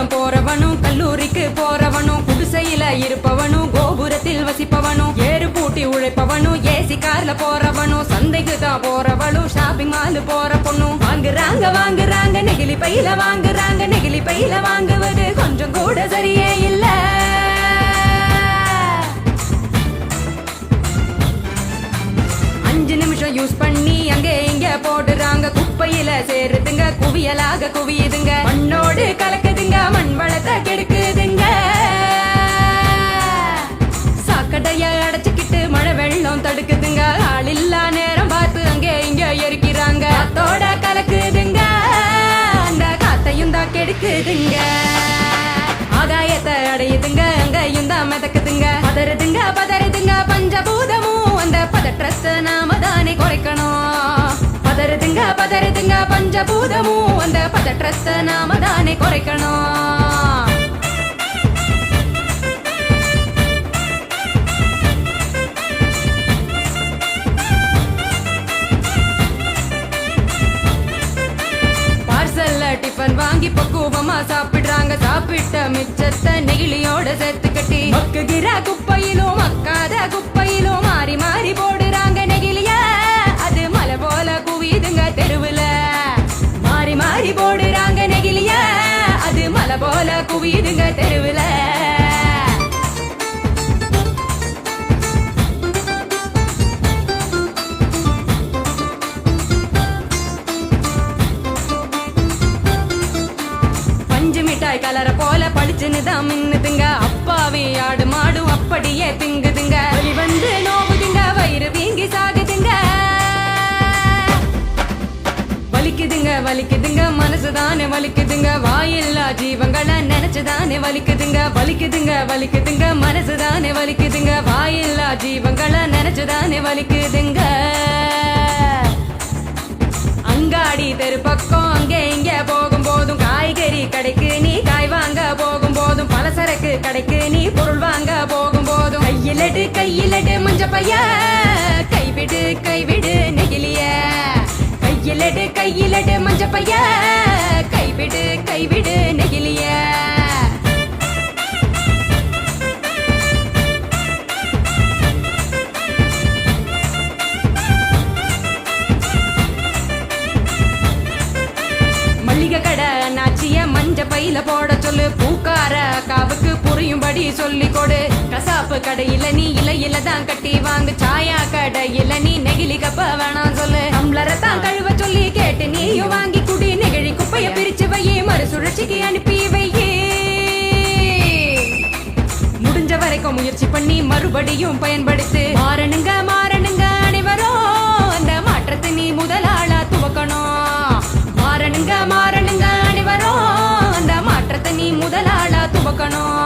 பள்ளிக்கூடம் போறவனும் கல்லூரிக்கு போறவனும் குடிசையில இருப்பவனும் கோபுரத்தில் வசிப்பவனும் ஏறு பூட்டி உழைப்பவனும் ஏசி கார்ல போறவனும் சந்தைக்கு தான் போறவளும் ஷாப்பிங் மால் போற பொண்ணும் வாங்குறாங்க நெகிழி பையில வாங்குறாங்க நெகிழி பையில வாங்குவது கொஞ்சம் கூட சரியே இல்ல. யூஸ் பண்ணி அங்கே இங்க போடுறாங்க குப்பையில சேருதுங்க குவியலாக குவியுதுங்க மண்ணோடு கலக்குதுங்க மண் வளத்தை கெடுக்குதுங்க. சாக்கடைய அடைச்சுக்கிட்டு மழை வெள்ளம் தடுக்குதுங்க ஆள் இல்லா நேரம் பார்த்து அங்கே இங்க எரிக்கிறாங்க காத்தோட கலக்குதுங்க அந்த காத்தையும் தான் கெடுக்குதுங்க. ஆகாயத்தை அடையுதுங்க அங்கையும் தான் மிதக்குதுங்க பதறுதுங்க பஞ்சபூதமும் அந்த பதற்றத்தை நாம தானே குறைக்கணும். பதறுதுங்க பஞ்சபூதமும் அந்த பதற்றத்தை நாம தானே குறைக்கணும். டிஃபன் வாங்கி பக்குவமா சாப்பிடுறாங்க சாப்பிட்ட மிச்சத்தை நெகிழியோட சேர்த்து கட்டி மக்குகிற குப்பையிலும் மக்காத குப்பையிலும் மாறி மாறி போடுறாங்க நெகிழிய அது மலை போல குவியுதுங்க தெருவுல மாறி மாறி போடுறாங்க நெகிழிய அது மலை போல குவியுதுங்க தெருவுல. கலர போல பளிச்சுன்னு தான் மின்னுதுங்க அப்பாவே ஆடு மாடும் அப்படியே திங்குதுங்க வலி வந்து நோவுதுங்க வயிறு வீங்கி சாகுதுங்க வலிக்குதுங்க மனசுதானே வலிக்குதுங்க வாயில்லா ஜீவங்களை நினைச்சுதானே வலிக்குதுங்க மனசுதானே வலிக்குதுங்க வாயில்லா ஜீவங்களை நினைச்சுதானே வலிக்குதுங்க. அங்காடி தெரு பக்கம் அங்கே இங்க போகும் போதும் காய்கறி கடைக்கு நீ காய் வாங்க போகும் போதும் பலசரக்கு கடைக்கு நீ பொருள் வாங்க போகும் போதும் கையிலடு மஞ்ச பைய கைவிடு நெகிழிய கையிலடு மஞ்ச பைய கைவிடு நெகிழிய. கடை நாச்சிய மஞ்ச பையில போட சொல்லு பூக்கார காவுக்கு புரியும்படி சொல்லி கொடு கசாப்பு கடையில நீ இலையில தான் கட்டி வாங்கு சாயா கடையில நீ நெகிழி கப்ப வேணாம் சொல்லு டம்ளரை தான் கழுவ சொல்லி கேட்டு நீயும் வாங்கி குடி நெகிழி குப்பைய பிரிச்சு வையே மறுசுழற்சிக்கு அனுப்பி வையே. முடிஞ்ச வரைக்கும் முயற்சி பண்ணி மறுபடியும் பயன்படுத்து மாறணுங்க அனைவரும் அந்த மாற்றத்தை நீ முதலாளா துவக்கணும். மாறணுங்க அனைவரும் அந்த மாற்றத்தை நீ முதலாளா துவக்கணும்.